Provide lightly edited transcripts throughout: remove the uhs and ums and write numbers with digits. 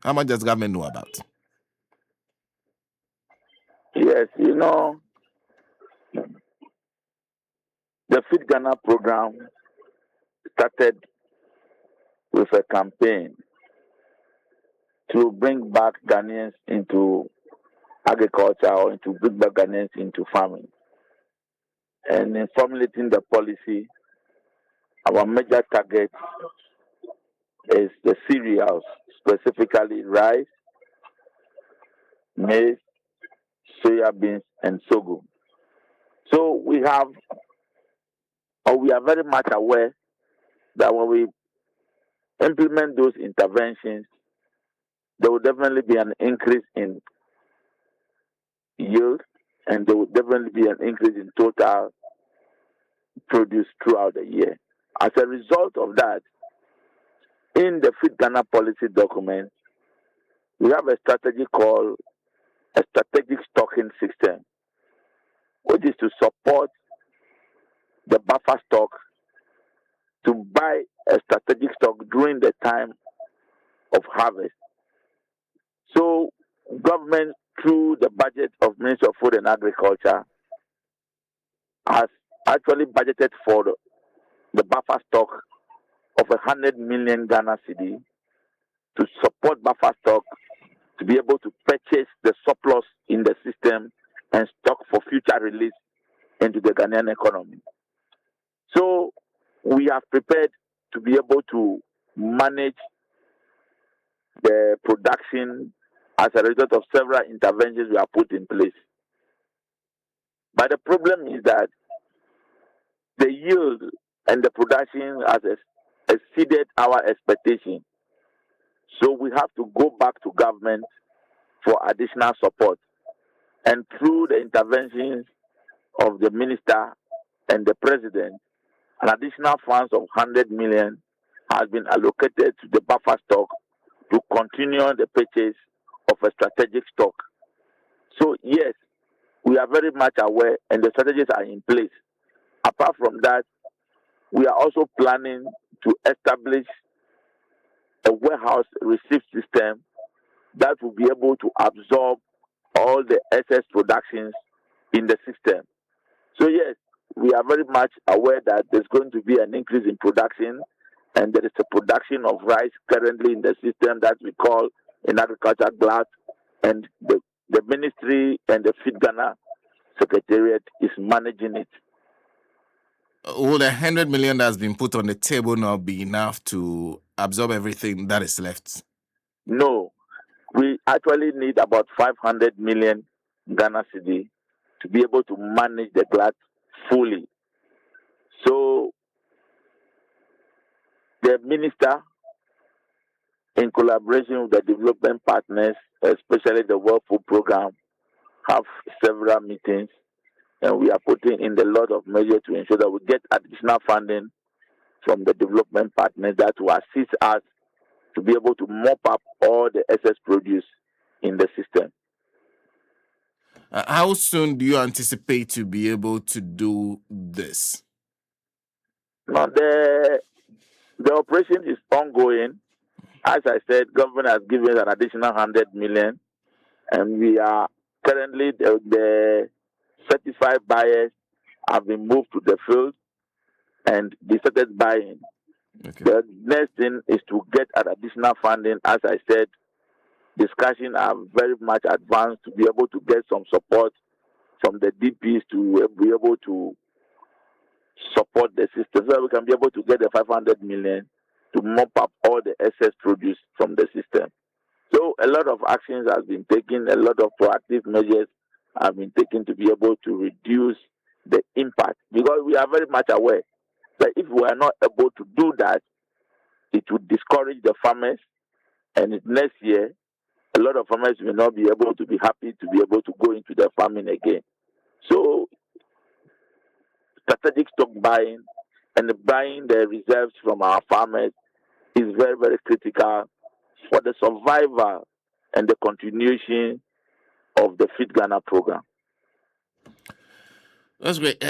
How much does the government know about? Yes, the Feed Ghana program started with a campaign to bring back Ghanaians into agriculture or to bring back Ghanaians into farming. And in formulating the policy, our major target is the cereals, specifically rice, maize, soya beans, and sorghum. So we are very much aware that when we implement those interventions, there will definitely be an increase in yield, and there will definitely be an increase in total produce throughout the year. As a result of that, in the Feed Ghana policy document, we have a strategy called a strategic stocking system, which is to support the buffer stock to buy a strategic stock during the time of harvest. So, government through the budget of Ministry of Food and Agriculture has actually budgeted for the buffer stock of 100 million Ghana cedi to support buffer stock to be able to purchase the surplus in the system and stock for future release into the Ghanaian economy. So we have prepared to be able to manage the production as a result of several interventions we have put in place. But the problem is that the yield and the production has exceeded our expectation. So we have to go back to government for additional support. And through the interventions of the minister and the president, an additional funds of 100 million has been allocated to the buffer stock to continue the purchase of a strategic stock. So yes, we are very much aware and the strategies are in place. Apart from that, we are also planning to establish a warehouse receipt system that will be able to absorb all the excess productions in the system. So yes, we are very much aware that there's going to be an increase in production, and there is a production of rice currently in the system that we call in agriculture Glut, and the ministry and the Feed Ghana Secretariat is managing it. Will the 100 million that's been put on the table now be enough to absorb everything that is left? No, we actually need about 500 million Ghana cedi to be able to manage the Glut fully. So the minister, in collaboration with the development partners, especially the World Food Program, have several meetings, and we are putting in a lot of measures to ensure that we get additional funding from the development partners that will assist us to be able to mop up all the excess produce in the system. How soon do you anticipate to be able to do this? Now, the operation is ongoing. As I said, government has given an additional 100 million, and we are currently the certified buyers have been moved to the field and they started buying. Okay. The next thing is to get an additional funding. As I said, discussions are very much advanced to be able to get some support from the DPs to be able to support the system so that we can be able to get the 500 million to mop up all the excess produce from the system. So a lot of actions have been taken, a lot of proactive measures have been taken to be able to reduce the impact, because we are very much aware that if we are not able to do that, it would discourage the farmers, and next year a lot of farmers will not be able to be happy to be able to go into the farming again. So strategic stock buying and buying the reserves from our farmers is very, very critical for the survival and the continuation of the Feed Ghana program. That's great.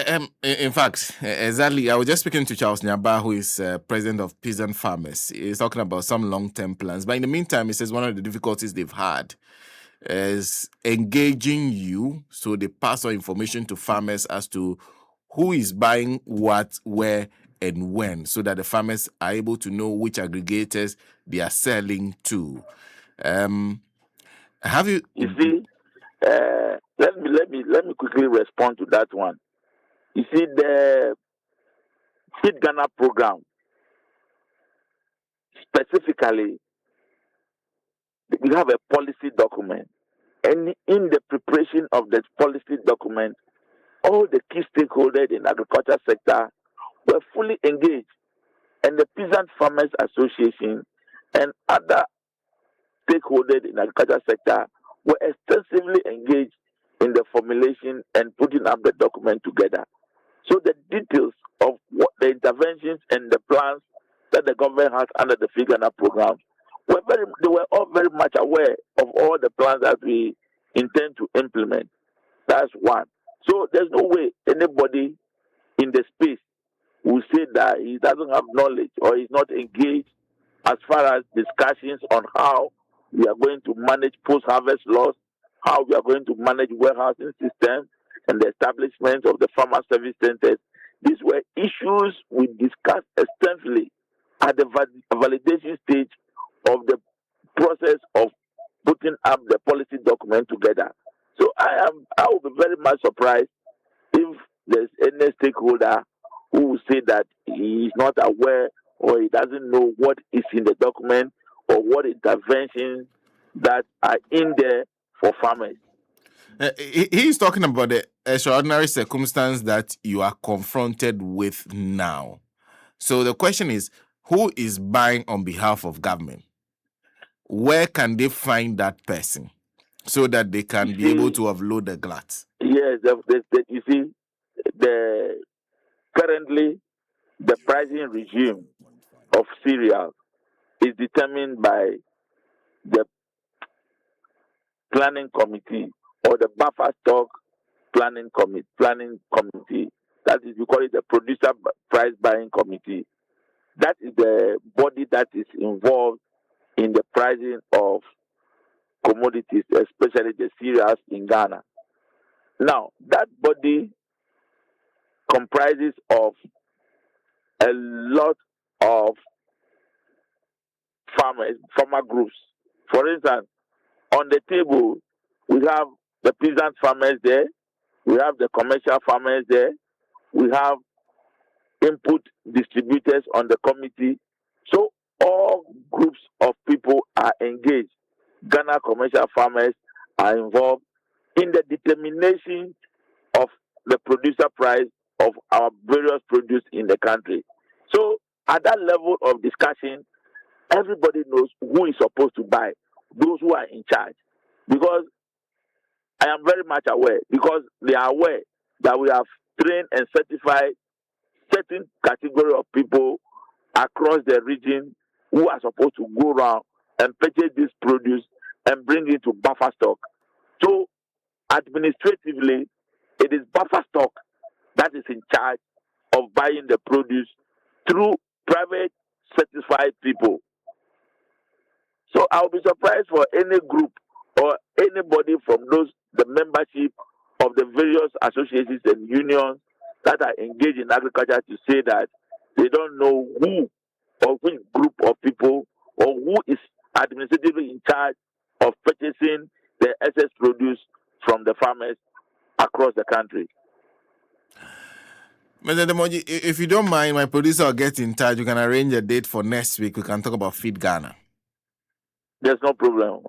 In fact, exactly. I was just speaking to Charles Nyaba, who is president of Peasant Farmers. He's talking about some long-term plans. But in the meantime, he says one of the difficulties they've had is engaging you. So they pass on information to farmers as to who is buying what, where, and when, so that the farmers are able to know which aggregators they are selling to. Have you? You see, let me quickly respond to that one. You see, the Feed Ghana program specifically, we have a policy document, and in the preparation of that policy document, all the key stakeholders in the agriculture sector were fully engaged, and the Peasant Farmers Association and other stakeholders in the agriculture sector were extensively engaged in the formulation and putting up the document together. So the details of what the interventions and the plans that the government has under the Feed Ghana program they were all very much aware of all the plans that we intend to implement. That's one. So there's no way anybody in the space will say that he doesn't have knowledge or he's not engaged as far as discussions on how we are going to manage post-harvest loss, how we are going to manage warehousing systems and the establishment of the farmer service centers. These were issues we discussed extensively at the validation stage of the process of putting up the policy document together. So I will be very much surprised if there's any stakeholder who will say that he is not aware or he doesn't know what is in the document or what interventions that are in there for farmers. He's talking about the extraordinary circumstance that you are confronted with now. So the question is, who is buying on behalf of government? Where can they find that person so that they can be able to offload the glut? Yes, you see, currently the pricing regime of cereal is determined by the planning committee or the buffer stock planning committee. That is, we call it the producer price buying committee. That is the body that is involved in the pricing of commodities, especially the cereals in Ghana. Now, that body comprises of a lot of farmer groups. For instance, on the table, we have the peasant farmers there, we have the commercial farmers there, we have input distributors on the committee. So all groups of people are engaged. Ghana commercial farmers are involved in the determination of the producer price of our various produce in the country. So at that level of discussion, everybody knows who is supposed to buy, those who are in charge. Because I am very much aware, because they are aware that we have trained and certified certain category of people across the region who are supposed to go around and purchase this produce and bring it to buffer stock. So administratively, it is buffer stock that is in charge of buying the produce through private certified people. So I'll be surprised for any group or anybody from the membership of the various associations and unions that are engaged in agriculture to say that they don't know who or which group of people or who is administratively in charge of purchasing the excess produce from the farmers across the country. Mr. Demordzi, if you don't mind, my producer will get in touch. You can arrange a date for next week. We can talk about Feed Ghana. There's no problem.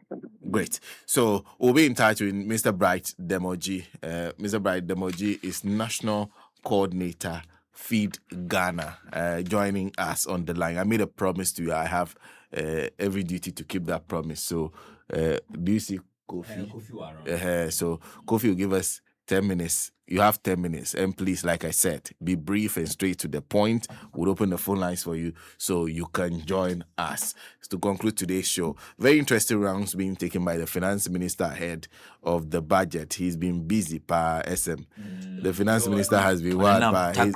Great. So we'll be in touch with Mr. Bright Demordzi. Mr. Bright Demordzi is National Coordinator, Feed Ghana, joining us on the line. I made a promise to you. I have every duty to keep that promise. So do you see Kofi? Kofi So Kofi will give us 10 minutes You have 10 minutes. And please, like I said, be brief and straight to the point. We'll open the phone lines for you so you can join us. To conclude today's show, very interesting rounds being taken by the finance minister ahead of the budget. He's been busy, SM. The finance minister has been wild by his